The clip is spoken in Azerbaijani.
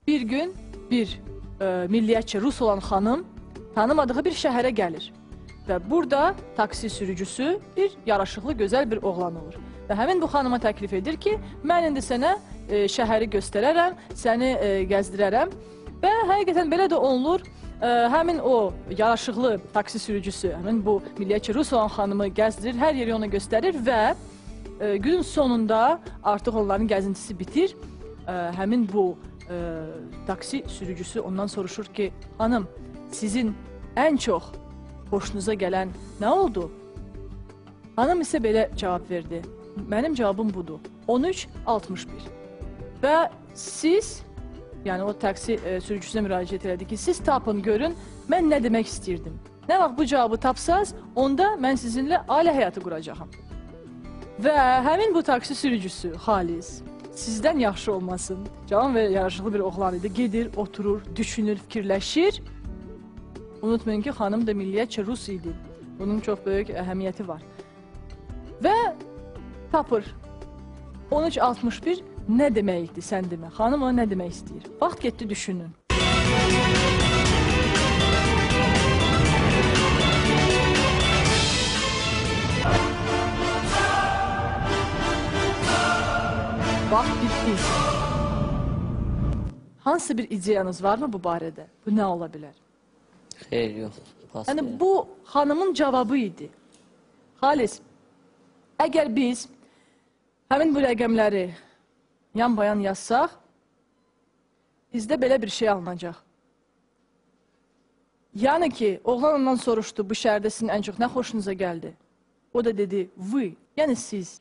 Bir gün bir milliyyətçi Rus olan xanım tanımadığı bir şəhərə gəlir. Və burada taksi sürücüsü bir yaraşıqlı, gözəl bir oğlan olur. Və həmin bu xanıma təklif edir ki, mən indi sənə şəhəri göstərərəm, səni gəzdirərəm. Və həqiqətən belə də olunur. Həmin o yaraşıqlı taksi sürücüsü, həmin bu milliyyətçi Rus olan xanımı gəzdirir, hər yeri ona göstərir və günün sonunda artıq onların gəzintisi bitir. Həmin bu taksi sürücüsü ondan soruşur ki, hanım, sizin ən çox xoşunuza gələn nə oldu? Hanım isə belə cavab verdi. Mənim cavabım budur. 13-61. Və siz, yəni o taksi sürücüsünə müraciət elədi ki, siz tapın, görün, mən nə demək istəyirdim. Nə vaxt bu cavabı tapsaz, onda mən sizinlə ailə həyatı quracağam. Və həmin bu taksi sürücüsü, Xalis, sizdən yaxşı olmasın, cavan və yaraşıqlı bir oğlan idi, gedir, oturur, düşünür, fikirləşir. Unutmayın ki, xanım da milliyyətçi Rus idi. Bunun çox böyük əhəmiyyəti var. Və tapır. 13-61 nə deməkdir, sən demə. Xanım ona nə demək istəyir? Vaxt getdi, düşünün. Vaxt bitdi. Hansı bir ideyanız var mı bu barədə? Bu nə ola bilər? Xeyr, yox. Yəni, bu xanımın cavabı idi. Xalis, əgər biz həmin bu rəqəmləri yan-bayan yazsaq, bizdə belə bir şey alınacaq. Yəni ki, oğlan ondan soruşdu, bu şəhərdə sizin ən çox nə xoşunuza gəldi? O da dedi, vy, yəni siz.